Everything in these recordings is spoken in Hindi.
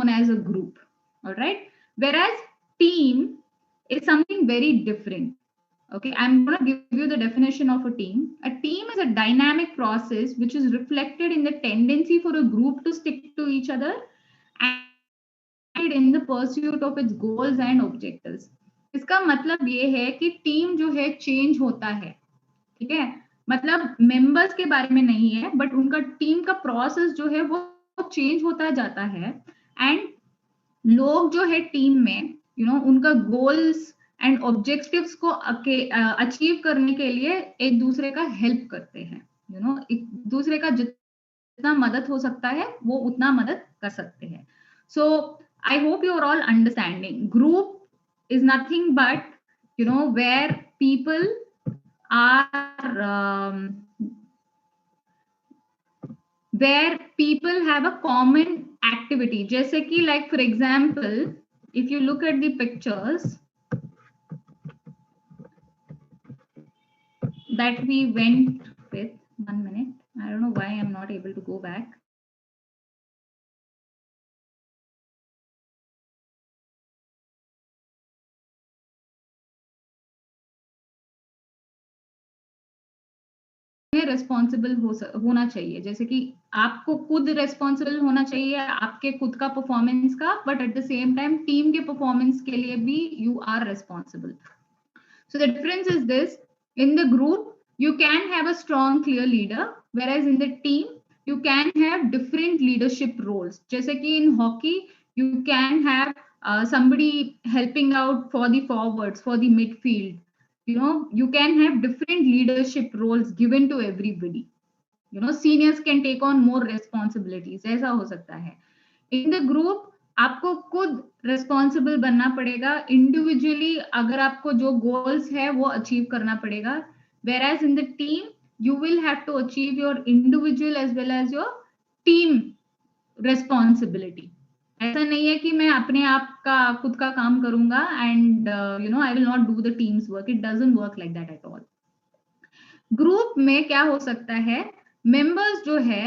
known as a group. All right. Whereas team is something very different. Okay, I'm going to give you the definition of a team. A team is a dynamic process which is reflected in the tendency for a group to stick to each other and in the pursuit of its goals and objectives. इसका मतलब ये है कि टीम जो है चेंज होता है, ठीक है, मतलब मेंबर्स के बारे में नहीं है, बट उनका टीम का प्रोसेस जो है वो चेंज होता जाता है एंड लोग जो है टीम में उनका गोल्स एंड ऑब्जेक्टिव्स को अचीव करने के लिए एक दूसरे का हेल्प करते हैं, एक दूसरे का जितना मदद हो सकता है वो उतना मदद कर सकते हैं. So I hope you are all understanding. Group is nothing but where people are where people have a common activity. जैसे कि like for example, if you look at the pictures that we went with, 1 minute, I don't know why I'm not able to go back. Responsible होना चाहिए, जैसे कि आपको खुद रेस्पॉन्सिबल होना चाहिए आपके खुद का परफॉर्मेंस का, but at the same time team के परफॉर्मेंस के लिए भी you are responsible. So the difference is this: in the group you can have a strong clear leader, whereas in the team you can have different leadership roles. जैसे कि in hockey you can have somebody helping out for the forwards, for the midfield. You can have different leadership roles given to everybody. Seniors can take on more responsibilities. ऐसा हो सकता है. इन द ग्रुप आपको खुद रिस्पॉन्सिबल बनना पड़ेगा इंडिविजुअली, अगर आपको जो गोल्स है वो अचीव करना पड़ेगा. Whereas in the team you will have to achieve your individual as well as your team responsibility. ऐसा नहीं है कि मैं अपने आप का खुद का काम करूंगा and I will not do the teams work. It doesn't work like that at all. Group में क्या हो सकता है, मेंबर्स जो है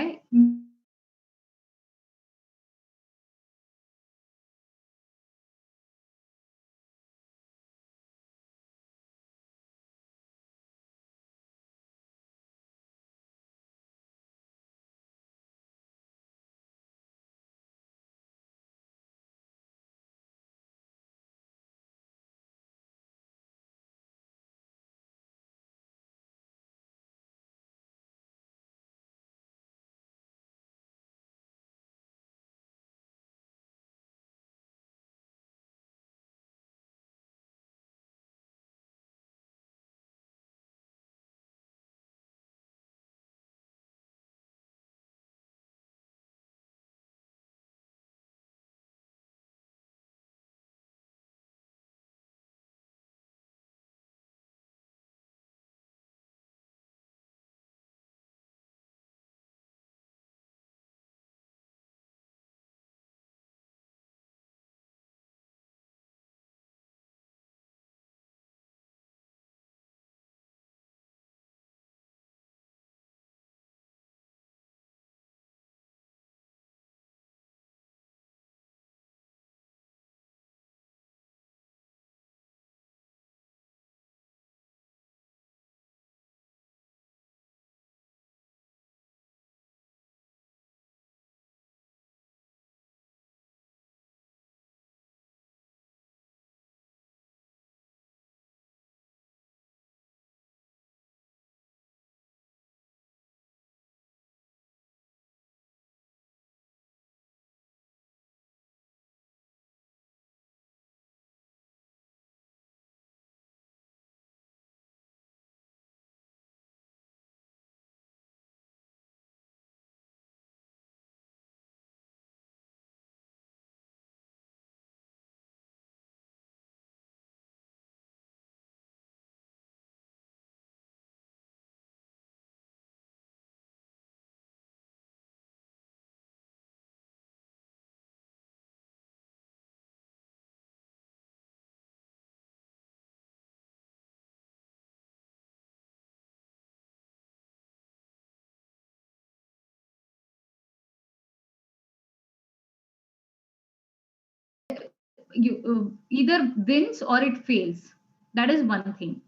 either wins or it fails. That is one thing.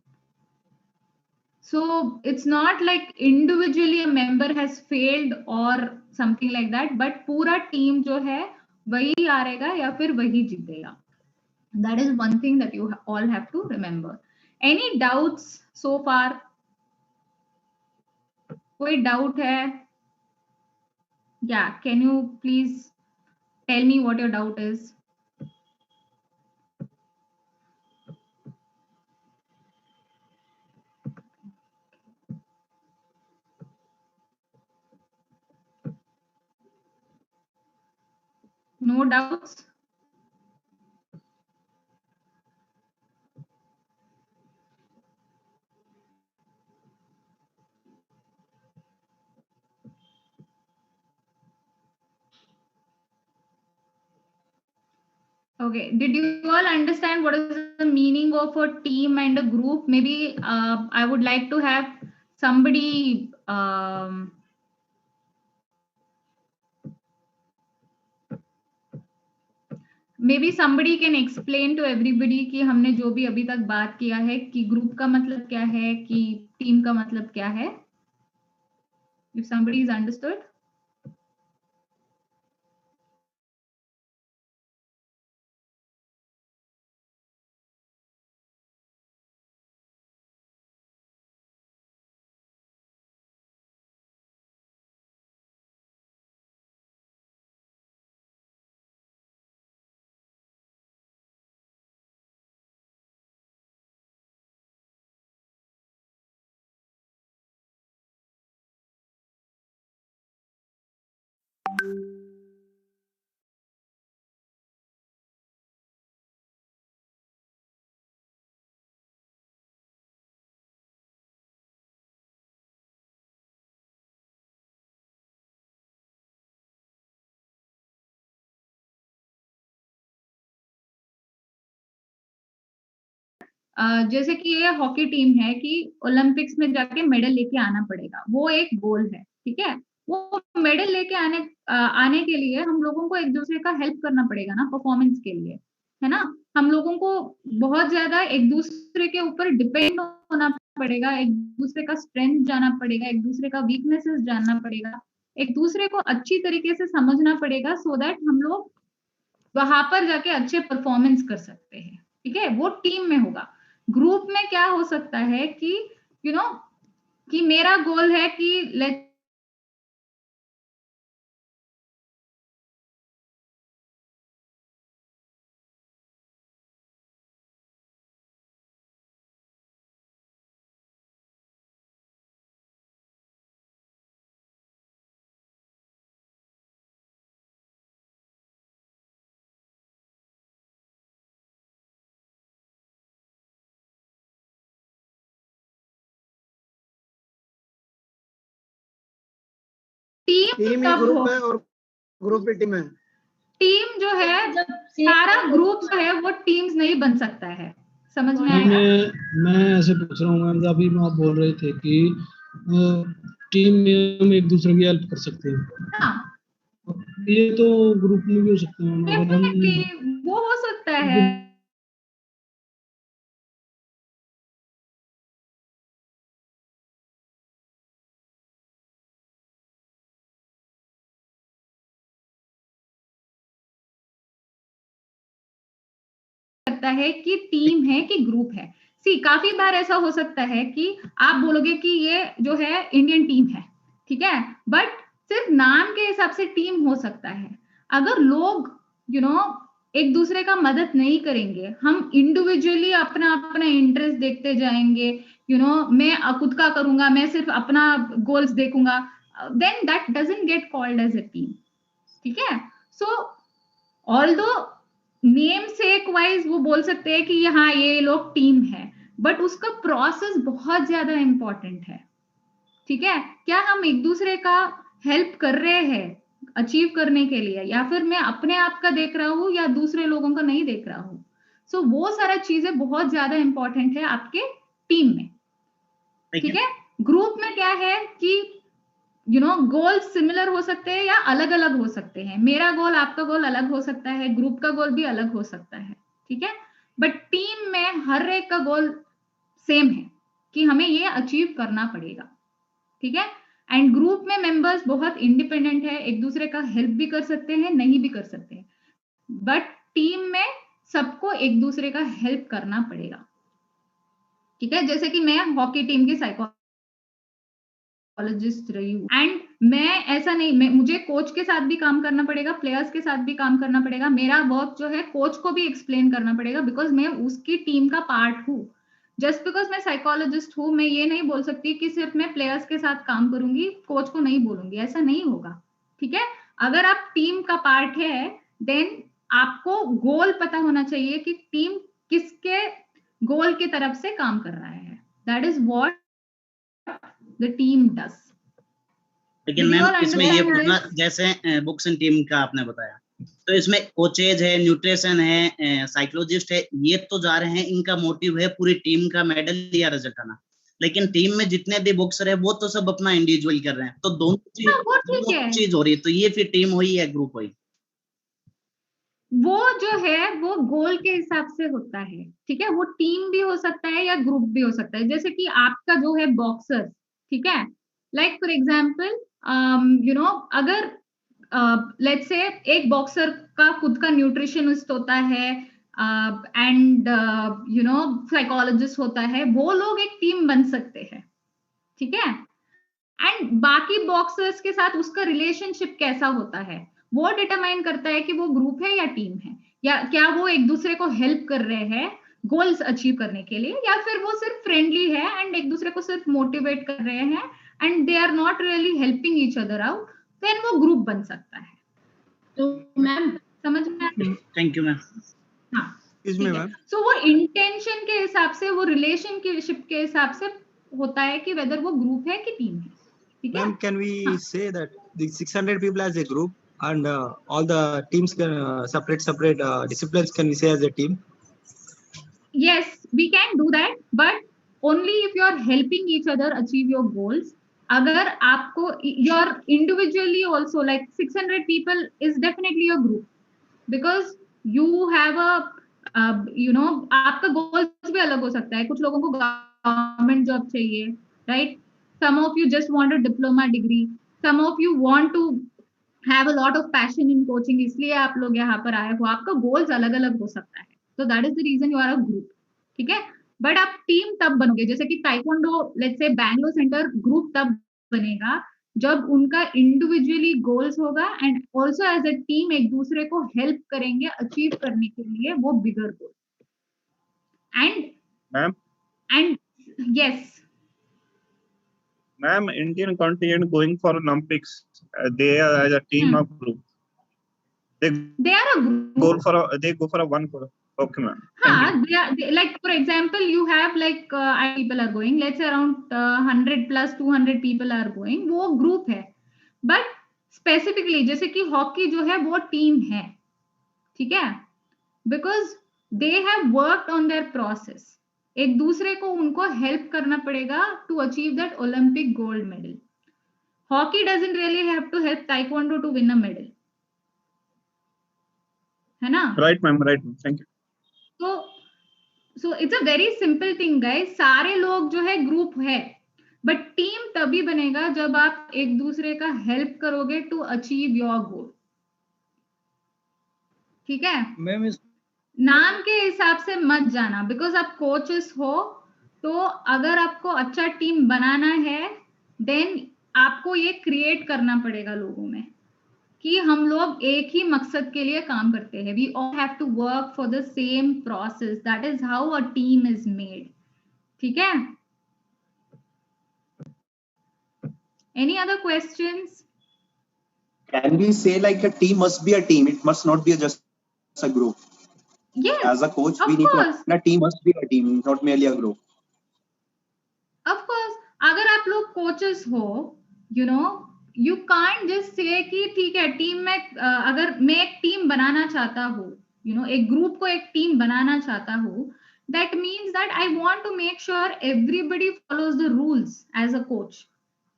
So it's not like individually a member has failed or something like that, but पूरा टीम जो है वही हारेगा या फिर वही जीतेगा. That is one thing that you all have to remember. Any doubts so far? कोई doubt है? Yeah, can you please tell me what your doubt is? No doubts? Okay, did you all understand what is the meaning of a team and a group? Maybe I would like to have somebody maybe somebody can explain to everybody कि हमने जो भी अभी तक बात किया है कि ग्रुप का मतलब क्या है, कि टीम का मतलब क्या है. If somebody is understood. जैसे कि ये हॉकी टीम है कि ओलंपिक्स में जाके मेडल लेके आना पड़ेगा, वो एक गोल है, ठीक है. वो मेडल लेके आने के लिए हम लोगों को एक दूसरे का हेल्प करना पड़ेगा ना, परफॉर्मेंस के लिए, है ना. हम लोगों को बहुत ज्यादा एक दूसरे के ऊपर डिपेंड होना पड़ेगा, एक दूसरे का स्ट्रेंथ जानना पड़ेगा, एक दूसरे का वीकनेसेस जानना पड़ेगा, एक दूसरे को अच्छी तरीके से समझना पड़ेगा, सो दैट हम लोग वहां पर जाके अच्छे परफॉर्मेंस कर सकते हैं, ठीक है. वो टीम में होगा. ग्रुप में क्या हो सकता है कि यू नो कि मेरा गोल है कि लेट टीम ही ग्रुप है और ग्रुप ही टीम है. टीम जो है, सारा ग्रुप जो है वो टीम्स नहीं बन सकता है. समझ में आएगा? मैं ऐसे पूछ रहा हूँ मैम, अभी आप बोल रहे थे कि टीम में हम एक दूसरे की हेल्प कर सकते हैं. हाँ, ये तो ग्रुप में भी हो सकते हैं. डेफिनेटली वो हो सकता है. सकता है कि टीम है कि ग्रुप है. सी काफी बार ऐसा हो सकता है कि आप बोलोगे कि ये जो है इंडियन टीम है, ठीक है, बट सिर्फ नाम के हिसाब से टीम हो सकता है. अगर लोग एक दूसरे का मदद नहीं करेंगे, हम इंडिविजुअली अपना अपना इंटरेस्ट देखते जाएंगे, मैं खुद का करूंगा, मैं सिर्फ अपना गोल्स देखूंगा, then that doesn't get called as a team, ठीक है. So although namesake wise वो बोल सकते हैं कि हाँ ये लोग टीम है, बट उसका प्रोसेस बहुत ज्यादा इंपॉर्टेंट है, ठीक है. क्या हम एक दूसरे का हेल्प कर रहे हैं अचीव करने के लिए, या फिर मैं अपने आप का देख रहा हूं या दूसरे लोगों का नहीं देख रहा हूं. सो वो सारा चीजें बहुत ज्यादा इंपॉर्टेंट है आपके टीम में, ठीक है. ग्रुप में क्या है कि गोल सिमिलर हो सकते हैं या अलग अलग हो सकते हैं। मेरा गोल आपका गोल अलग हो सकता है, ग्रुप का गोल भी अलग हो सकता है, ठीक है, बट टीम में हर एक का गोल सेम है कि हमें ये अचीव करना पड़ेगा, ठीक है। एंड ग्रुप में मेंबर्स बहुत इंडिपेंडेंट है, एक दूसरे का हेल्प भी कर सकते हैं, नहीं भी कर सकते हैं, बट टीम में सबको एक दूसरे का हेल्प करना पड़ेगा, ठीक है। जैसे कि मैं हॉकी टीम की साइकोलॉजिस्ट रही हूँ, एंड मैं ऐसा नहीं, मुझे कोच के साथ भी काम करना पड़ेगा, प्लेयर्स के साथ भी काम करना पड़ेगा, मेरा वर्क जो है कोच को भी एक्सप्लेन करना पड़ेगा, बिकॉज मैं उसकी टीम का पार्ट हूँ। जस्ट बिकॉज मैं साइकोलॉजिस्ट हूँ, मैं ये नहीं बोल सकती कि सिर्फ मैं प्लेयर्स के साथ काम करूंगी, कोच को नहीं बोलूंगी, ऐसा नहीं होगा, ठीक है। अगर आप टीम का पार्ट है, देन आपको गोल पता होना चाहिए कि टीम किसके गोल की तरफ से काम कर रहा है, that is what the team does. लेकिन मैम इसमें ये पूछना, जैसे बुक्स एंड टीम का आपने बताया, तो इसमें कोचेज है, न्यूट्रिशन है, साइकोलॉजिस्ट है, ये तो जा रहे हैं, इनका मोटिव है पूरी टीम का मेडल या रिजल्ट आना, लेकिन टीम में जितने भी बॉक्सर है वो तो सब अपना इंडिविजुअल कर रहे हैं, तो दोनों चीज हो रही है, तो ये फिर टीम हुई या ग्रुप हुई? वो जो है वो गोल के हिसाब से होता है, ठीक है, वो टीम भी हो सकता है या ग्रुप भी हो सकता है। जैसे कि आपका जो है बॉक्सर, ठीक है, लाइक फॉर एग्जांपल अगर लेट्स से एक बॉक्सर का खुद का न्यूट्रिशनिस्ट होता है एंड साइकोलॉजिस्ट होता है, वो लोग एक टीम बन सकते हैं, ठीक है। एंड बाकी बॉक्सर्स के साथ उसका रिलेशनशिप कैसा होता है, वो डिटरमाइन करता है कि वो ग्रुप है या टीम है, या क्या वो एक दूसरे को हेल्प कर रहे हैं गोल्स अचीव करने के लिए, या फिर वो सिर्फ फ्रेंडली है एंड एक दूसरे को सिर्फ मोटिवेट कर रहे हैं and they are not really helping each other out, then वो ग्रुप बन सकता है। तो मैम समझ में आती है? Thank you ma'am. हाँ, सो वो इंटेंशन के हिसाब से, वो रिलेशनशिप के हिसाब से होता है कि वेदर वो ग्रुप है कि टीम है, ठीक है। Ma'am, can we say that the 600 people as a group and all the teams can separate disciplines can we say as a team? Yes, we can do that, but only if you are helping each other achieve your goals. अगर आपको you're individually also like 600 people is definitely a group because you have a आपका goals भी अलग हो सकता है, कुछ लोगों को गवर्नमेंट जॉब चाहिए, right? Some of you just want a diploma degree, some of you want to have a lot of passion in coaching, इसलिए आप लोग यहाँ पर आए हो, आपका गोल्स अलग अलग हो सकता है, तो that is the reason you are a group, ठीक है। बट आप टीम तब बनोगे, जैसे कि taekwondo let's say Bangalore centre group तब बनेगा जब उनका इंडिविजुअली गोल्स होगा and also as a team एक दूसरे को हेल्प करेंगे अचीव करने के लिए वो bigger goal. And yes Ma'am, Indian contingent going for Olympics, they are as a team of group. They are a group. They go for a one for. Okay, ma'am. हाँ, they like for example, you have like people are going. Let's say around 100 plus 200 people are going. वो group है. But specifically जैसे कि हॉकी जो है वो टीम है, ठीक है? Because they have worked on their process. एक दूसरे को उनको हेल्प करना पड़ेगा to achieve that Olympic gold medal. Hockey doesn't really have to help taekwondo to win a medal. है ना? Right, ma'am. Right, ma'am. Thank you. So it's a very simple thing, guys. सारे लोग जो है ग्रुप है, बट टीम तभी बनेगा जब आप एक दूसरे का हेल्प करोगे टू अचीव योर गोल, ठीक है। मैम नाम के हिसाब से मत जाना, बिकॉज आप कोचेस हो, तो अगर आपको अच्छा टीम बनाना है देन आपको ये क्रिएट करना पड़ेगा लोगों में कि हम लोग एक ही मकसद के लिए काम करते हैं, we all have to work for the same process, that is how a team is made, ठीक है। Any other questions? Can we say like a team must be a team? It must not be just a group. Yes. As a coach, of we need course. to. A team must be a team, not merely a group. Of course. अगर आप लोग कोचेस हो, you can't just say कि ठीक है टीम में अगर मैं एक टीम बनाना चाहता हूँ, एक ग्रुप को एक टीम बनाना चाहता हूँ, that means that I want to make sure everybody follows the rules as a coach,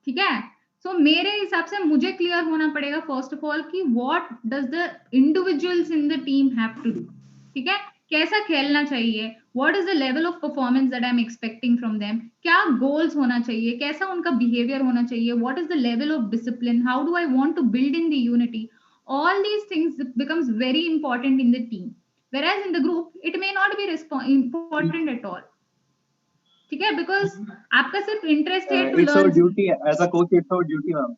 ठीक है। So सो मेरे हिसाब से मुझे क्लियर होना पड़ेगा फर्स्ट ऑफ ऑल कि what does the individuals in the team have to do, ठीक है, कैसा खेलना चाहिए, what is the level of performance that I am expecting from them, क्या गोल्स होना चाहिए, कैसा उनका बिहेवियर होना चाहिए, what is the level of discipline, how do I want to build in the unity, all these things becomes very important in the team, whereas in the group it may not be important at all, ठीक है, because आपका सिर्फ इंटरेस्ट है to It's our learn. duty as a coach. It's our duty, ma'am.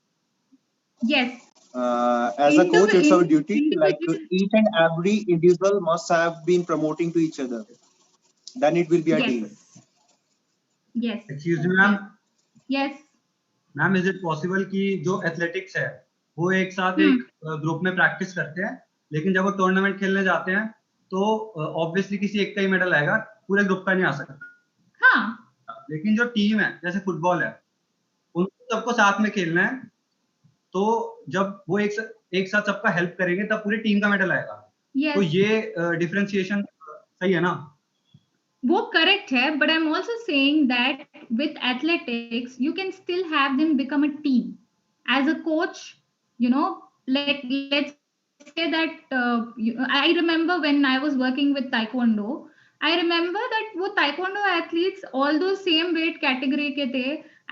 Yes. As a coach, it's our duty. Like Individual- each and every individual must have been promoting to each other. Then it will be a team. Yes. Yes. Excuse me ma'am, Yes. Ma'am is it possible कि जो एथलेटिक्स है वो एक साथ एक ग्रुप में प्रैक्टिस करते हैं, लेकिन जब वो टूर्नामेंट खेलने जाते हैं तो ऑब्वियसली किसी एक का ही मेडल आएगा, पूरे ग्रुप का नहीं आ सकता। हाँ. लेकिन जो टीम है जैसे फुटबॉल है, उनको सबको साथ में खेलना है, तो जब वो एक साथ सबका हेल्प करेंगे तब पूरी टीम का मेडल आएगा। Yes. तो ये डिफरेंशिएशन सही है ना? वो करेक्ट है, but I'm also saying that with athletics you can still have them become a team. As a coach, you know, like let's say that I remember when I was working with taekwondo, I remember that वो taekwondo athletes although same weight category के थे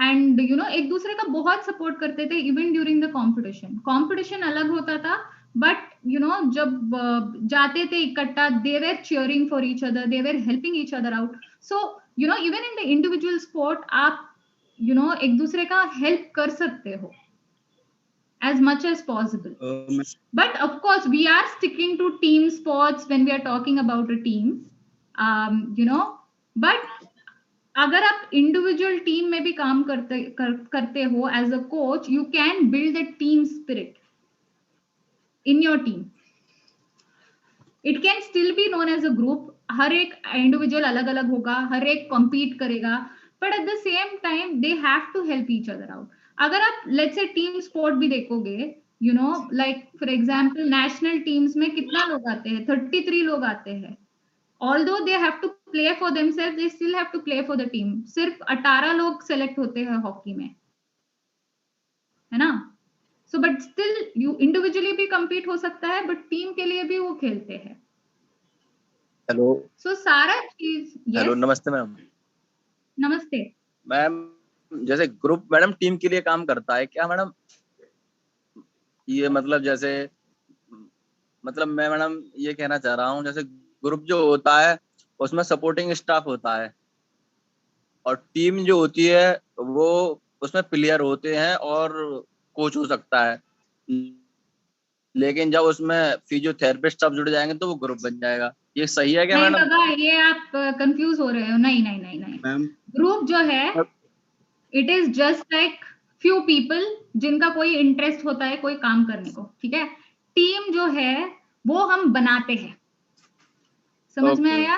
and you know एक दूसरे का बहुत सपोर्ट करते थे even during the competition अलग होता था, but you know जब जाते थे इकट्ठा, they were cheering for each other, they were helping each other out. So you know even in the individual sport आप you know एक दूसरे का help कर सकते हो as much as possible. But of course we are sticking to team sports when we are talking about a team, you know, but अगर आप इंडिविजुअल टीम में भी काम करते हो as a coach, you can build a team spirit in your team. It can still be known as a group. हर एक इंडिविजुअल अलग अलग होगा, हर एक कॉम्पीट करेगा, but at the same time they have to help each other out. अगर आप लेट्स से टीम स्पोर्ट भी देखोगे, you know like for example national teams में कितना लोग आते हैं, 33 लोग आते हैं. Although they have to play for themselves, they still have to play for the team. सिर्फ 18 लोग सेलेक्ट होते हैं हॉकी में, है ना? So but still you individually भी compete हो सकता है, but टीम के लिए भी वो खेलते हैं. हेलो. So सारा चीज. हेलो, नमस्ते मैम. नमस्ते मैम, जैसे ग्रुप मैडम टीम के लिए काम करता है क्या मैडम? ये मतलब जैसे मतलब मैं मैडम ये कहना चाह रहा हूँ, जैसे ग्रुप जो होता है उसमें सपोर्टिंग स्टाफ होता है और टीम जो होती है वो उसमें प्लेयर होते हैं और कोच हो सकता है, लेकिन जब उसमें फिजियोथेरेपिस्ट सब जुड़ जाएंगे तो वो ग्रुप बन जाएगा. ये सही है क्या मैडम? नहीं, ये आप कंफ्यूज हो रहे हो. नहीं मैम, ग्रुप जो है it is just like few people जिनका कोई इंटरेस्ट होता है कोई काम करने को, ठीक है. टीम जो है वो हम बनाते हैं, समझ में आया?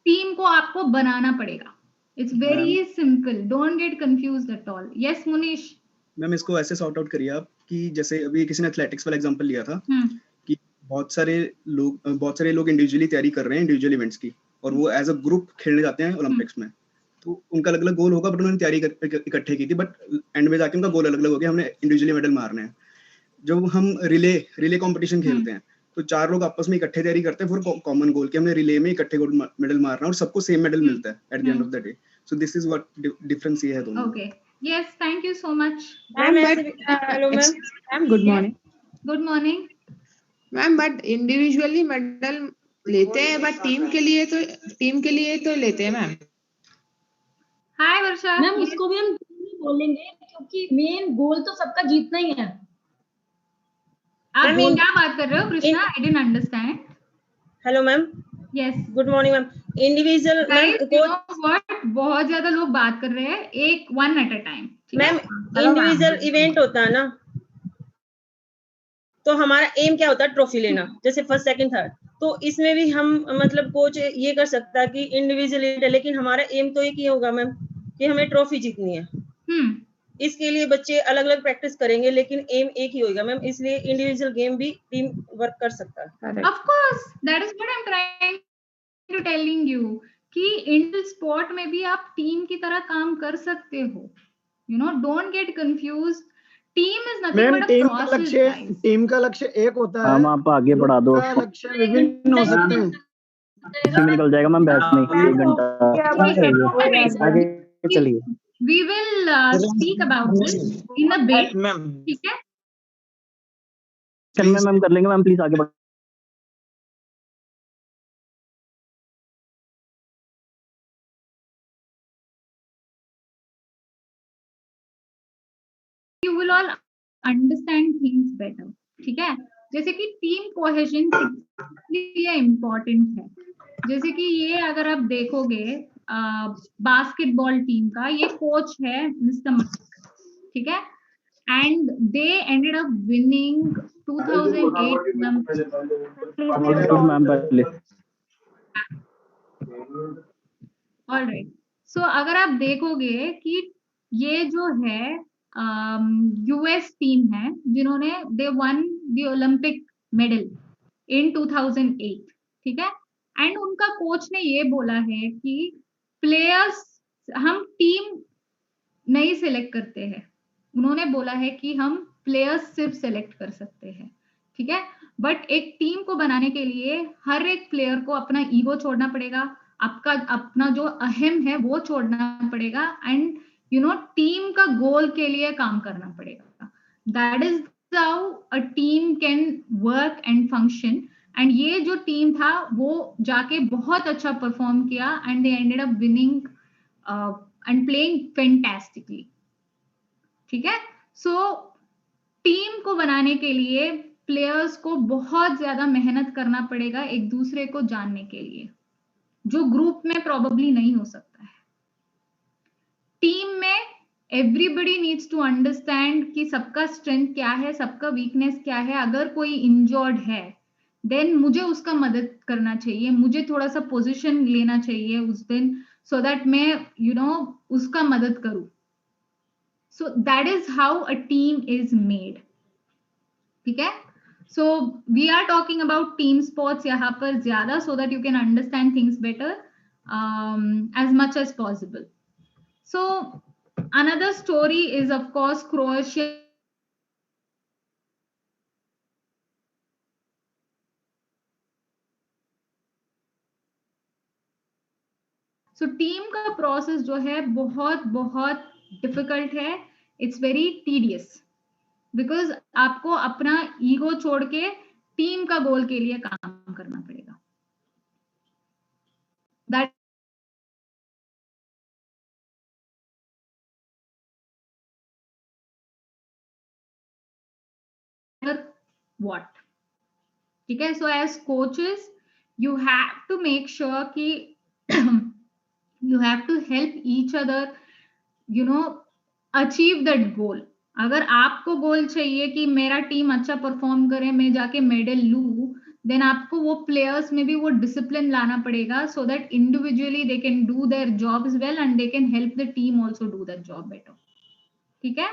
टीम को आपको बनाना पड़ेगा. It's very simple, don't get confused at all. Yes Munish. Ma'am इसको ऐसे सॉर्ट आउट करिए आप कि जैसे अभी किसी ने एथलेटिक्स वाला एग्जांपल लिया था कि बहुत सारे लोग इंडिविजुअली तैयारी कर रहे हैं इंडिविजुअल इवेंट्स की, और वो एज अ ग्रुप खेलने जाते हैं ओलंपिक्स में. तो उनका अलग अलग गोल होगा, बट उन्होंने तैयारी इकट्ठे की थी, बट एंड में जाके उनका गोल अलग अलग हो गया. हमने इंडिविजुअली मेडल मारने हैं. जब हम रिले कंपटीशन खेलते हैं तो 4 लोग आपस में इकट्ठे तैयारी करते हैं फॉर कॉमन गोल कि हमने रिले में इकट्ठे गोल्ड मेडल मारना है और सबको सेम मेडल मिलता है at the end of the day. So this is what difference ये है दोनों. Okay, yes, thank you so much. Hello ma'am, good morning. Good morning ma'am, but individually medal लेते हैं, बट टीम के लिए तो लेते हैं मैम. हाय वर्षा. मैम उसको भी हम बोलेंगे क्योंकि मेन गोल तो सबका जीतना ही है. आप क्या बात कर रहे हो Krishna? I didn't understand. Hello ma'am. Yes, good morning ma'am. Individual ma'am बहुत ज्यादा लोग बात कर रहे हैं, एक one at a time. Ma'am individual event होता है ना, तो हमारा एम क्या होता है? ट्रॉफी लेना, जैसे फर्स्ट सेकंड थर्ड. तो इसमें भी हम मतलब कोच ये कर सकता है कि इंडिविजुअल इवेंट है, लेकिन हमारा एम तो एक ही होगा मैम कि हमें ट्रॉफी जीतनी है. इसके लिए बच्चे अलग अलग प्रैक्टिस करेंगे, लेकिन एम एक ही होगा मैम. इसलिए इंडिविजुअल गेम भी टीम वर्क कर सकता है. Of course, that is what I am trying to telling you कि इंडिविजुअल स्पोर्ट में भी आप टीम की तरह काम कर सकते हो. You know, don't get confused. Team is nothing but a process. Team का लक्ष्य एक होता है। मैम आप आगे बढ़ा दो उसका लक्ष्य विभिन्न हो सकते हैं। में निकल जाएगा मैम, बैच में 1 घंटा आगे चलिए। We will speak about this in a bit. ठीक है? मैम कर लेंगे मैम, प्लीज आगे बढ़। You will all understand things better. ठीक है? जैसे कि टीम कोहेजन ये इम्पोर्टेंट है। जैसे कि ये अगर आप देखोगे बास्केटबॉल टीम का, ये कोच है मिस्टर मस्क, ठीक है? And they ended up winning 2008 All right. So अगर आप देखोगे कि ये जो है यूएस टीम है जिन्होंने they won the Olympic medal in 2008, ठीक है? एंड उनका कोच ने ये बोला है कि प्लेयर्स हम टीम नहीं सिलेक्ट करते हैं। उन्होंने बोला है कि हम प्लेयर्स सिर्फ सिलेक्ट कर सकते हैं, ठीक है? बट एक टीम को बनाने के लिए हर एक प्लेयर को अपना ईगो छोड़ना पड़ेगा, आपका अपना जो अहम है वो छोड़ना पड़ेगा, एंड यू नो टीम का गोल के लिए काम करना पड़ेगा। That is how a team can work and function. And ये जो टीम था वो जाके बहुत अच्छा परफॉर्म किया and they ended up winning and playing fantastically, ठीक है? सो टीम को बनाने के लिए प्लेयर्स को बहुत ज्यादा मेहनत करना पड़ेगा एक दूसरे को जानने के लिए, जो ग्रुप में प्रोबेबली नहीं हो सकता है। टीम में एवरीबडी नीड्स टू अंडरस्टैंड कि सबका स्ट्रेंथ क्या है, सबका वीकनेस क्या है। अगर कोई इंजर्ड है देन मुझे उसका मदद करना चाहिए, मुझे थोड़ा सा पोजीशन लेना चाहिए उस दिन, सो दैट मैं उसका मदद करूं। So that is how a team is made, ठीक है? So we are talking about team sports यहाँ पर ज्यादा, so that you can understand things better as much as possible. So another story is of course Croatia. So team का process जो है बहुत डिफिकल्ट है, इट्स वेरी टीडियस, बिकॉज आपको अपना ईगो छोड़ के टीम का गोल के लिए काम करना पड़ेगा। दैट व्हाट, ठीक है? So as coaches you have to make sure कि you have to help each other achieve that goal. अगर आपको गोल चाहिए कि मेरा टीम अच्छा परफॉर्म करे, मैं जाके मेडल लूं, देन आपको वो प्लेयर्स में भी वो डिसिप्लिन लाना पड़ेगा, so that individually they can do their jobs well and they can help the team also do that job better, ठीक है?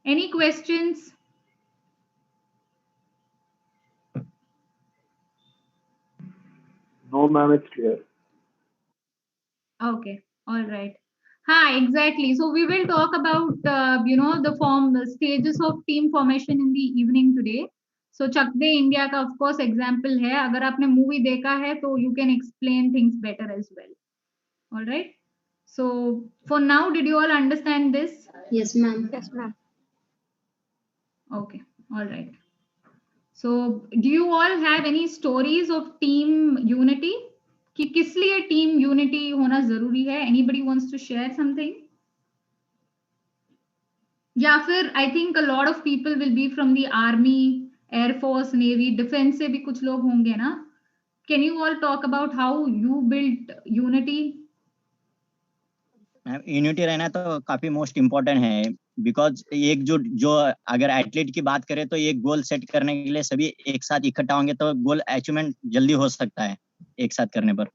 Any questions? No, ma'am, it's clear. Okay, all right. हाँ, exactly. So we will talk about the stages of team formation in the evening today. So Chak De India का of course example है. अगर आपने movie देखा है तो you can explain things better as well. All right. So for now, did you all understand this? Yes, ma'am. Yes, ma'am. Okay, all right. So do you all have any stories of team unity? कि किस लिए टीम यूनिटी होना जरूरी है? Anybody wants to share something? या फिर I think a lot of people will be from the army, air force, navy, defence से भी कुछ लोग होंगे ना? Can you all talk about how you build unity? Unity रहना तो काफी मोस्ट इम्पोर्टेंट है, बिकॉज एक जो अगर एथलीट की बात करें तो एक गोल सेट करने के लिए सभी एक साथ इकट्ठा होंगे तो गोल अचीवमेंट जल्दी हो सकता है एक साथ करने पर।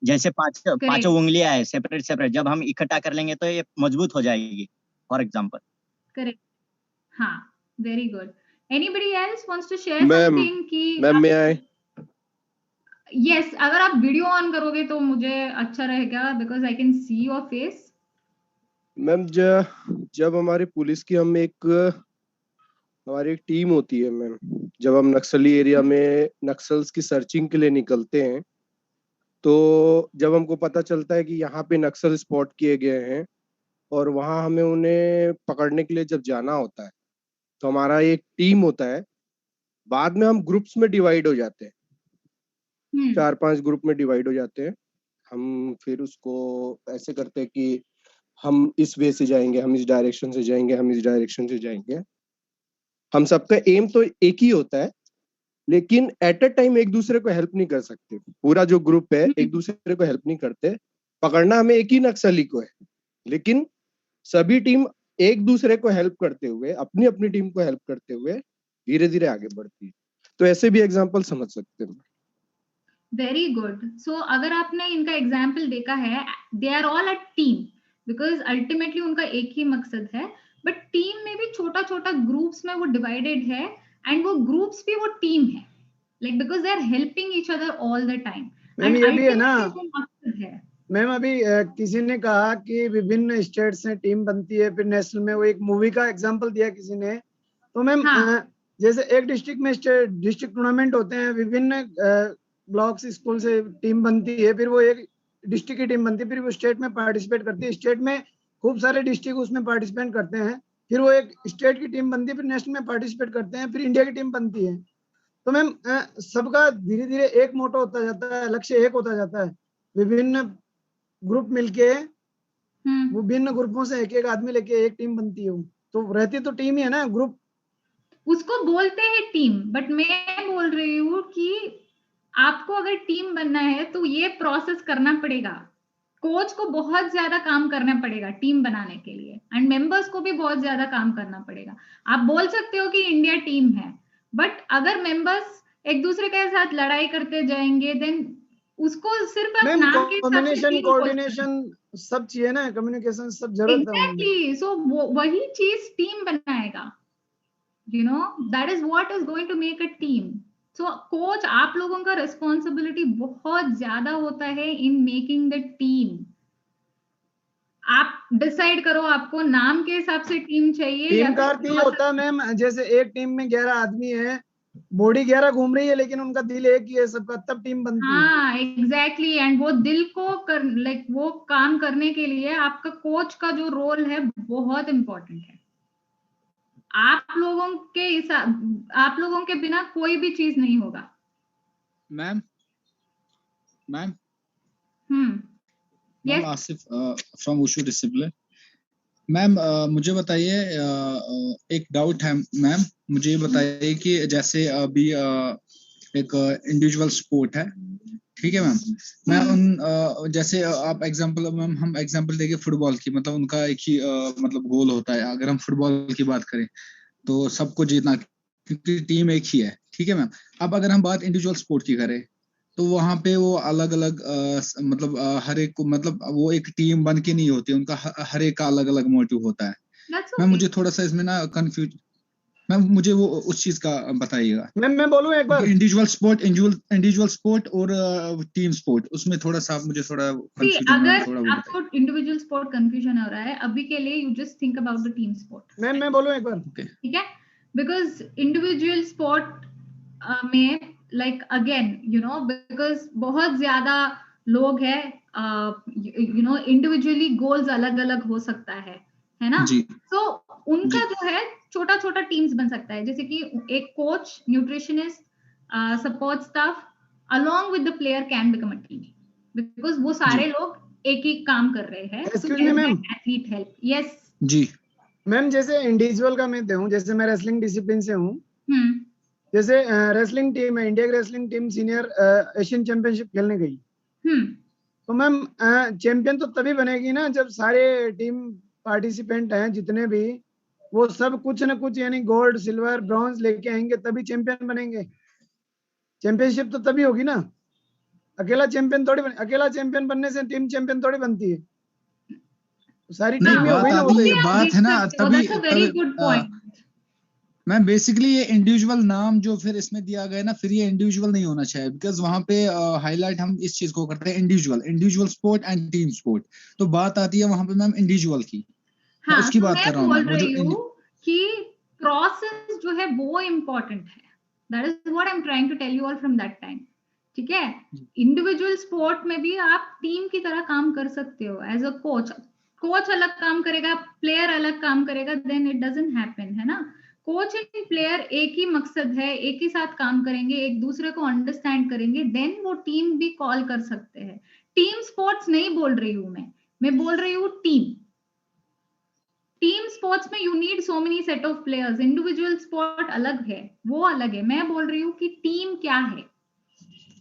जैसे पांचों उंगलियां है सेपरेट, जब हम इकट्ठा कर लेंगे तो ये मजबूत हो जाएगी, फॉर एग्जांपल। करेक्ट, हाँ, very good. Anybody else wants to share something? कि मैम, may I? यस, अगर आप वीडियो ऑन करोगे तो मुझे अच्छा रहेगा, because I can see your face. Ma'am जब हमारी पुलिस की हमारी एक टीम होती है मैम, जब हम नक्सली एरिया में नक्सल्स की सर्चिंग के लिए निकलते हैं, तो जब हमको पता चलता है कि यहाँ पे नक्सल स्पॉट किए गए हैं और वहाँ हमें उन्हें पकड़ने के लिए जब जाना होता है, तो हमारा एक टीम होता है। बाद में हम ग्रुप्स में डिवाइड हो जाते हैं, 4-5 ग्रुप में डिवाइड हो जाते हैं। हम फिर उसको ऐसे करते हैं कि हम इस वे से जाएंगे, हम इस डायरेक्शन से जाएंगे, हम इस डायरेक्शन से जाएंगे। हम सबका एम तो एक ही होता है, लेकिन एट अ टाइम एक दूसरे को हेल्प नहीं कर सकते। पूरा जो ग्रुप है एक दूसरे को हेल्प नहीं करते। पकड़ना हमें एक ही नक्सली को है, लेकिन सभी टीम एक दूसरे को हेल्प करते हुए, अपनी अपनी टीम को हेल्प करते हुए धीरे धीरे आगे बढ़ती है। तो ऐसे भी एग्जाम्पल समझ सकते हैं। Very good. सो अगर आपने इनका एग्जाम्पल देखा है, they are all a team, because ultimately उनका एक ही मकसद है। बट टीम में भी छोटा छोटा ग्रुप्स में वो डिवाइडेड है, एंड वो ग्रुप्स भी वो टीम है, like because they are helping each other all the time. Ma'am ये भी है ना मकसद है। मैम, अभी किसी ने कहा कि विभिन्न स्टेट से टीम बनती है, फिर नेशनल में वो एक मूवी का एग्जांपल दिया किसी ने। तो मैम जैसे एक डिस्ट्रिक्ट में डिस्ट्रिक्ट टूर्नामेंट होते हैं, विभिन्न ब्लॉक्स स्कूल से टीम बनती है, फिर वो एक डिस्ट्रिक्ट की टीम बनती है, फिर वो स्टेट में पार्टिसिपेट करती है। स्टेट में खूब सारे डिस्ट्रिक्ट उसमें पार्टिसिपेट करते हैं, फिर वो एक स्टेट की टीम बनती है, फिर नेशनल में पार्टिसिपेट करते हैं, फिर इंडिया की टीम बनती है। तो मैम सबका धीरे धीरे एक मोटो होता जाता है, लक्ष्य एक होता जाता है। विभिन्न ग्रुप मिलके विभिन्न ग्रुपों से एक एक आदमी लेके एक टीम बनती है, तो रहती तो टीम ही है ना, ग्रुप उसको बोलते हैं टीम। बट मैं बोल रही हूँ कि आपको अगर टीम बनना है तो ये प्रोसेस करना पड़ेगा। कोच को बहुत ज्यादा काम करना पड़ेगा टीम बनाने के लिए, एंड मेंबर्स को भी बहुत ज्यादा काम करना पड़ेगा। आप बोल सकते हो कि इंडिया टीम है, बट अगर मेंबर्स एक दूसरे के साथ लड़ाई करते जाएंगे, देन उसको सिर्फ आप नाम के कम्युनिकेशन, कोऑर्डिनेशन सब चाहिए ना, कम्युनिकेशन सब जरूरत है। एग्जैक्टली, सो वही चीज टीम बनाएगा। You know, that is what is going to make a team. So coach, आप लोगों का रिस्पॉन्सिबिलिटी बहुत ज्यादा होता है इन मेकिंग द टीम। आप डिसाइड करो आपको नाम के हिसाब से टीम चाहिए। टीम का अर्थ ये होता है मैम, जैसे एक टीम में 11 आदमी है, बॉडी 11 घूम रही है, लेकिन उनका दिल एक ही है सबका, तब टीम बनती है। हाँ एग्जैक्टली, एंड वो दिल को लाइक वो काम करने के लिए आपका कोच का जो रोल है बहुत इम्पोर्टेंट है। आप लोगों के बिना कोई भी चीज नहीं होगा। Ma'am yes, Asif from wushu discipline. Ma'am मुझे बताइए, एक डाउट है मैम, मुझे ये बताइए कि जैसे अभी एक इंडिविजुअल स्पोर्ट है, ठीक है मैम, मैं उन जैसे आप एग्जांपल मैम, हम एग्जांपल देंगे फुटबॉल की, मतलब उनका एक ही मतलब गोल होता है। अगर हम फुटबॉल की बात करें तो सबको जीतना, क्योंकि टीम एक ही है, ठीक है मैम। अब अगर हम बात इंडिविजुअल स्पोर्ट की करें तो वहां पे वो अलग अलग मतलब हर एक को, मतलब वो एक टीम बन के नहीं होती, उनका हर एक का अलग अलग मोटिव होता है। मैम मुझे थोड़ा सा इसमें ना कंफ्यूज, मैम मुझे वो उस चीज का बताइएगा। मैं बोलूं एक बार, इंडिविजुअल स्पोर्ट और टीम स्पोर्ट, उसमें थोड़ा सा मुझे थोड़ा कंफ्यूजन है। अगर आपको इंडिविजुअल स्पोर्ट कंफ्यूजन हो रहा है अभी के लिए, you just think about the team sport. मैं बोलूं एक बार, ठीक है, बिकॉज इंडिविजुअल स्पोर्ट में like again you know, because बहुत ज्यादा लोग हैं, यू नो, इंडिविजुअली गोल्स अलग अलग हो सकता है ना। तो उनका जो है छोटा छोटा टीम्स बन सकता है, जैसे कि एक coach, nutritionist, support staff along with the player can become a team, because वो सारे लोग एक ही काम कर रहे हैं। Athlete help. यस जी मैम, जैसे इंडिविजुअल का मैं दूं, जैसे मैं रेसलिंग डिसिप्लिन से हूँ, जैसे रेसलिंग टीम है, इंडिया की wrestling team senior Asian championship खेलने गई, तो मैम चैंपियन तो तभी बनेगी ना जब सारे टीम पार्टिसिपेंट हैं जितने भी, वो सब कुछ न कुछ यानी गोल्ड, सिल्वर, ब्रॉन्ज लेके आएंगे, तभी चैंपियन बनेंगे। चैंपियनशिप तो तभी होगी ना, अकेला चैंपियन थोड़ी अकेला चैंपियन बनने से टीम चैंपियन थोड़ी बनती है, सारी टीम बात है ना, तभी मैम बेसिकली ये इंडिविजुअल नाम जो फिर इसमें दिया गया ना, फिर ये इंडिविजुअल नहीं होना चाहिए, बिकॉज वहां पे हाईलाइट हम इस चीज को करते हैं individual sport and team sport, तो बात आती है वहां पे मैम इंडिविजुअल की। हाँ, उसकी तो बात मैं कर रहा बोल हूँ रही हूँ कि प्रोसेस जो है वो इम्पोर्टेंट है। That is what I am trying to tell you all from that time. ठीक है, इंडिविजुअल स्पोर्ट में भी आप टीम की तरह काम कर सकते हो एज अ कोच अलग काम करेगा, प्लेयर अलग काम करेगा, देन इट डजंट हैपन, है ना। कोच एंड प्लेयर एक ही मकसद है, एक ही साथ काम करेंगे, एक दूसरे को अंडरस्टैंड करेंगे, देन वो टीम भी कॉल कर सकते हैं। टीम स्पोर्ट्स नहीं बोल रही हूं मैं बोल रही हूँ टीम स्पोर्ट्स में you need so many set of players. Individual sport अलग है, वो अलग है। मैं बोल रही हूँ कि टीम क्या है।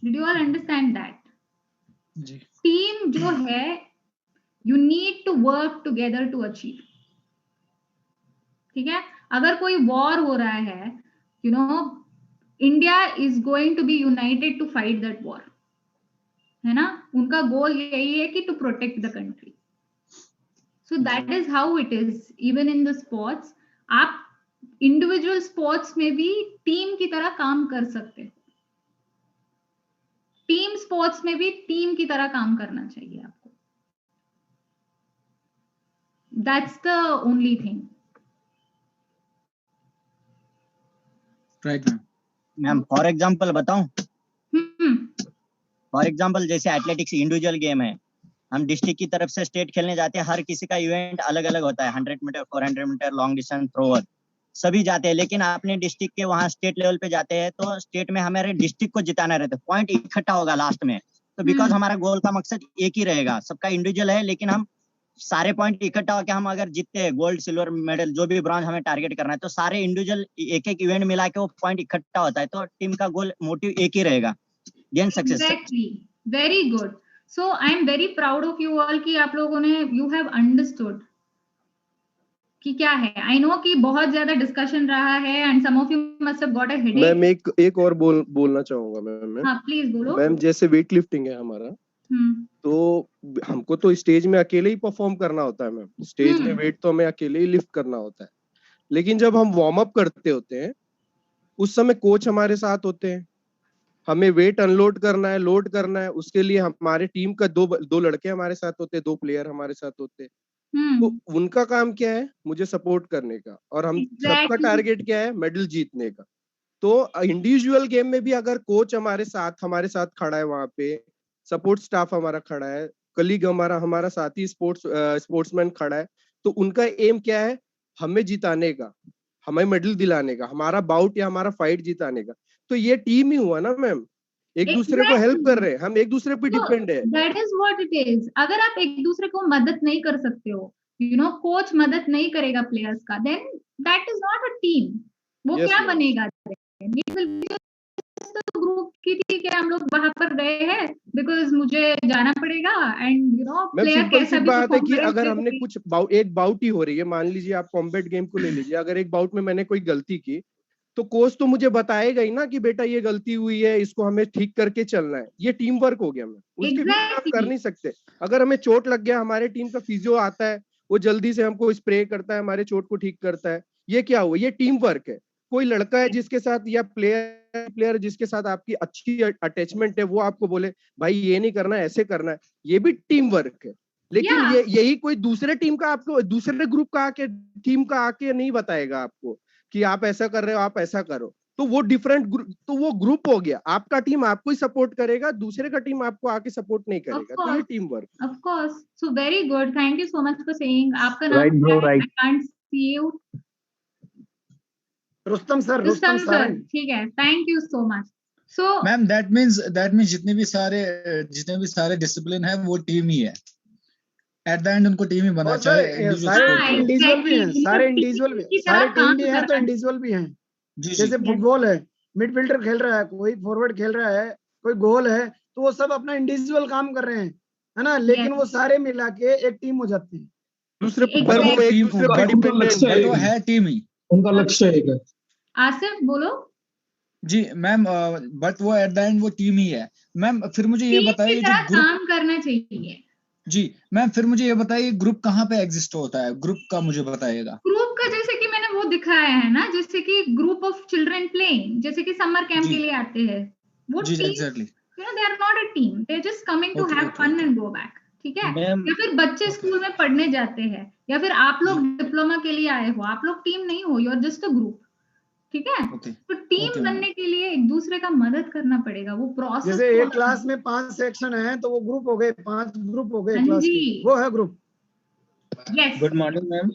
Did you all understand that? Team जो है you need to work together to achieve. ठीक है, अगर कोई वॉर हो रहा है, you know, India is going to be united to fight that war, है ना। उनका गोल यही है कि to protect the country. So that is how it is even in the sports. आप इंडिविजुअल स्पोर्ट्स में भी टीम की तरह काम कर सकते हो। टीम स्पोर्ट्स में भी टीम की तरह काम करना चाहिए आपको। That's the only thing. Right ma'am. For example बताऊं, फॉर एग्जांपल जैसे एथलेटिक्स इंडिविजुअल गेम है, हम डिस्ट्रिक्ट की तरफ से स्टेट खेलने जाते हैं, हर किसी का इवेंट अलग अलग होता है, 100 metre, 400 metre, long distance, thrower, सभी जाते हैं। लेकिन अपने डिस्ट्रिक्ट के वहाँ स्टेट लेवल पे जाते हैं तो स्टेट में हमारे डिस्ट्रिक्ट को जिताना रहता है, पॉइंट इकट्ठा होगा लास्ट में। तो बिकॉज हमारा गोल का मकसद एक ही रहेगा, सबका इंडिविजुअल है, लेकिन हम सारे पॉइंट इकट्ठा होकर हम अगर जीतते हैं, गोल्ड, सिल्वर मेडल, जो भी ब्रॉन्ज हमें टारगेट करना है, तो सारे इंडिविजुअल एक एक इवेंट मिला के वो पॉइंट इकट्ठा होता है, तो टीम का गोल, मोटिव एक ही रहेगा, gain success. Exactly, very good. So I am very proud of you all कि आप लोगों ने, यू हैव अंडरस्टूड कि क्या है। आई नो कि बहुत ज्यादा डिस्कशन रहा है and some of you must have got a headache. Ma'am एक और बोलना चाहूंगा मैम। हाँ प्लीज बोलो मैम। जैसे वेट लिफ्टिंग है हमारा, तो हमको तो स्टेज में अकेले ही परफॉर्म करना होता है मैम। स्टेज में वेट तो हमें अकेले ही लिफ्ट करना होता है, लेकिन जब हम वार्म अप करते होते हैं उस समय कोच हमारे साथ होते हैं। हमें वेट अनलोड करना है, लोड करना है, उसके लिए हमारे टीम का दो लड़के हमारे साथ होते हैं, 2 प्लेयर हमारे साथ होते हैं। तो उनका काम क्या है, मुझे सपोर्ट करने का, और हम सबका टारगेट क्या है, मेडल जीतने का। तो इंडिविजुअल गेम में भी अगर कोच हमारे साथ खड़ा है, वहां पे सपोर्ट स्टाफ हमारा खड़ा है, कलीग हमारा साथी स्पोर्ट्समैन खड़ा है, तो उनका एम क्या है, हमें जिताने का, हमें मेडल दिलाने का, हमारा बाउट या हमारा फाइट जिताने का। तो ये टीम ही हुआ ना मैम, एक दूसरे को हेल्प कर रहे हैं, हम एक दूसरे पे डिपेंड है। That is what it is. अगर आप एक दूसरे को मदद नहीं कर सकते हो, यू नो, कोच मदद नहीं करेगा प्लेयर्स का, then that is not a team. वो क्या बनेगा? ग्रुप की थी कि हम लोग वहां पर गए हैं बिकॉज मुझे जाना पड़ेगा, एंड यू नो प्लेयर कैसा भी बात है कि अगर हमने कुछ एक बाउट ही हो रही है, मान लीजिए आप कॉम्बैट गेम को ले लीजिए, अगर एक बाउट में मैंने कोई गलती की, तो कोच तो मुझे बताएगा ही ना कि बेटा ये गलती हुई है, इसको हमें ठीक करके चलना है। ये टीम वर्क हो गया। मैं उसके बिना हम कर नहीं सकते। अगर हमें चोट लग गया, हमारे टीम का फिजियो आता है, वो जल्दी से हमको स्प्रे करता है, हमारे चोट को ठीक करता है। ये क्या हुआ? ये टीम वर्क है। कोई लड़का है जिसके साथ, या प्लेयर जिसके साथ आपकी अच्छी अटैचमेंट है, वो आपको बोले भाई ये नहीं करना, ऐसे करना है, ये भी टीम वर्क है। लेकिन यही कोई दूसरे टीम का आपको, दूसरे ग्रुप का आके, टीम का आके नहीं बताएगा आपको कि आप ऐसा कर रहे हो, आप ऐसा करो। तो वो डिफरेंट तो वो ग्रुप हो गया। आपका टीम आपको ही सपोर्ट करेगा, दूसरे का टीम आपको आके सपोर्ट नहीं करेगा। तो ये team work. Of course. So very good, thank you so much for saying. आपका नाम right bro, right. I can't see you. Rustam sir. ठीक है, thank you so much. So ma'am that means जितने भी सारे डिसिप्लिन है वो टीम ही है। एट द एंड उनको टीम ही बना, चाहे सारे इंडिविजुअल भी हैं, सारे इंडिविजुअल भी, सारे टीम भी हैं तो इंडिविजुअल भी हैं। जैसे फुटबॉल है, मिडफील्डर खेल रहा है, कोई फॉरवर्ड खेल रहा है, कोई गोल है, तो वो सब अपना इंडिविजुअल काम कर रहे हैं, है ना, लेकिन वो सारे मिला के एक टीम हो जाती है। दूसरे पर वो एक दूसरे पे डिपेंडेंट वो है, टीम ही, उनका लक्ष्य एक है। आसिफ बोलो। जी मैम, बट वो एट द एंड वो टीम ही है। मैम फिर मुझे ये बताइए, जो ग्रुप काम करना चाहिए। जी मैम, फिर मुझे ये बताइए ग्रुप कहाँ पे एग्जिस्ट होता है? ग्रुप का मुझे बताइएगा। ग्रुप का जैसे कि मैंने वो दिखाया है ना, जैसे कि ग्रुप ऑफ चिल्ड्रन प्लेइंग, जैसे कि समर कैंप के लिए आते हैं, वो team, exactly you know, they are not a team, they are just coming to have fun and go back, ठीक है। या फिर बच्चे स्कूल में पढ़ने जाते हैं, या फिर आप लोग डिप्लोमा के लिए आए हो, आप लोग टीम नहीं हो, you are just a group, ठीक है। तो टीम बनने के लिए एक दूसरे का मदद करना पड़ेगा, वो प्रोसेस। जैसे एक क्लास में 5 सेक्शन है तो वो ग्रुप हो गए, 5 ग्रुप हो गए क्लास के, वो है group. Yes, good morning ma'am.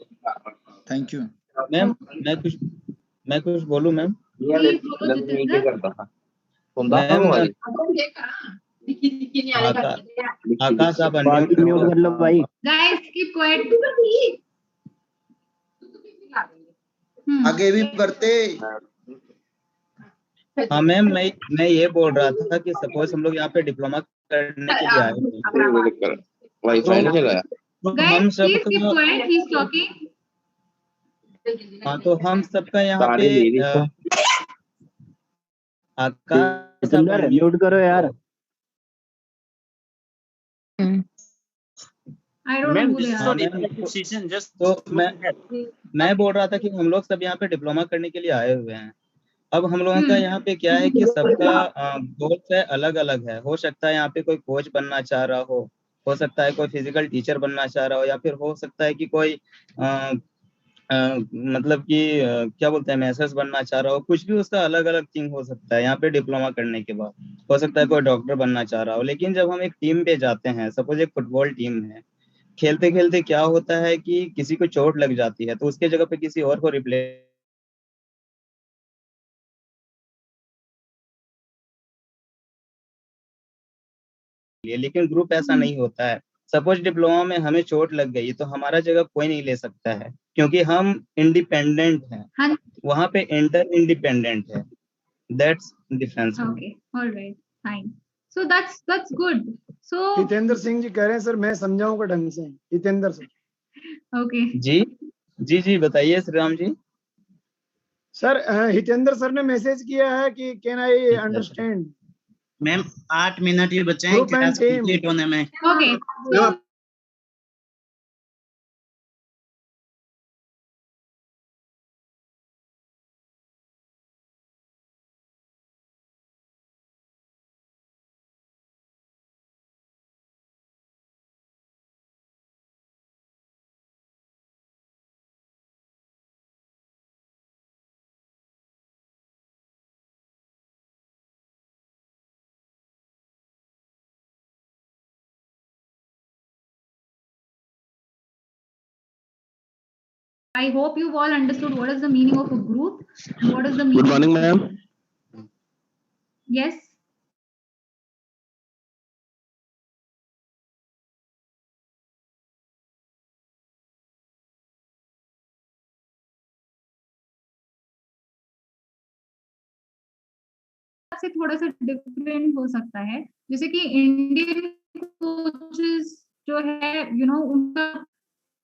Thank you ma'am. मैं कुछ बोलूं मैम? आकाश आप कर लो भाई। Guys keep quiet. आगे भी बढ़ते। हाँ मैम, मैं ये बोल रहा था कि सपोज हम लोग यहाँ पे डिप्लोमा करने के लिए आए हैं, वाईफाई नहीं चलाया। तो हम सब हाँ, तो हम सबका यहाँ पे आकाश म्यूट करो यार। तो मैं बोल रहा था कि हम लोग सब यहाँ पे डिप्लोमा करने के लिए आए हुए हैं। अब हम लोगों का यहाँ पे क्या है कि सबका गोल है अलग अलग है। हो सकता है यहाँ पे कोई कोच बनना चाह रहा हो सकता है कोई फिजिकल टीचर बनना चाह रहा हो, या फिर हो सकता है कि कोई मतलब कि क्या बोलते हैं मैसेज बनना चाह रहा हो, कुछ भी उसका अलग अलग थिंग हो सकता है। यहाँ पे डिप्लोमा करने के बाद हो सकता है कोई डॉक्टर बनना चाह रहा हो। लेकिन जब हम एक टीम पे जाते हैं, सपोज एक फुटबॉल टीम है, खेलते खेलते क्या होता है कि किसी को चोट लग जाती है तो उसके जगह पे किसी और को रिप्लेस, लेकिन ग्रुप ऐसा नहीं होता है। सपोज डिप्लोमा में हमें चोट लग गई तो हमारा जगह कोई नहीं ले सकता है, क्योंकि हम इंडिपेंडेंट हैं। वहां पे इंटर इंडिपेंडेंट है। That's difference. Okay, alright, fine. So that's good. So Hitendra Singh ji कह रहे हैं सर मैं समझाऊंगा ढंग से। हितेंद्र सर। ओके जी बताइए श्री राम जी। सर हितेंद्र सर ने मैसेज किया है कि can I understand. Ma'am 8 minute ही बचे हैं क्लास कंप्लीट होने में। ओके, I hope you've all understood what is the meaning of a group and what is the meaning. Good morning, ma'am. Yes. से थोड़ा सा डिफरेंट हो सकता है, जैसे कि इंडियन कोचेस जो है उनका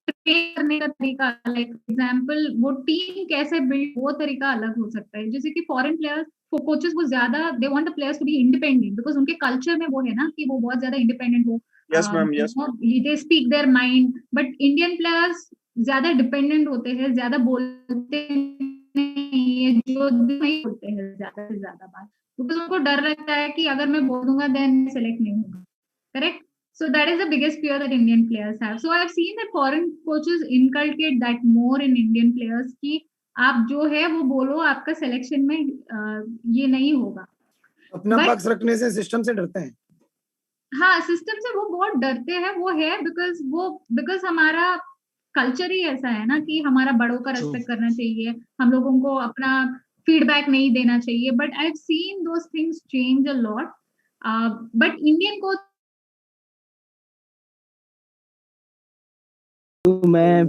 ट्रेन करने का तरीका, लाइक एग्जांपल वो टीम कैसे बिल्ड, वो तरीका अलग हो सकता है। जैसे कि फॉरेन प्लेयर्स कोचेस वो ज्यादा they want the players to be independent, because उनके कल्चर में वो है ना कि वो बहुत ज्यादा इंडिपेंडेंट हो। Yes ma'am, yes they speak their mind. But Indian players ज्यादा डिपेंडेंट होते हैं, ज्यादा बोलते नहीं है, जो नहीं बोलते हैं ज्यादा से ज्यादा बात, बिकॉज उनको डर लगता है कि अगर मैं बोल दूंगा देन सेलेक्ट नहीं होगा। Correct? So that is the biggest fear that Indian players have. So I have seen that foreign coaches inculcate that more in Indian players कि आप जो है वो बोलो, आपका सिलेक्शन में ये नहीं होगा। अपना पक्ष रखने से सिस्टम से डरते हैं। हाँ, सिस्टम से वो बहुत डरते हैं, वो है बिकॉज हमारा कल्चर ही ऐसा है ना कि हमारा बड़ों का रेस्पेक्ट करना चाहिए, हम लोगों को अपना फीडबैक नहीं देना चाहिए। But I have seen those things change a lot. But Indian coach मैं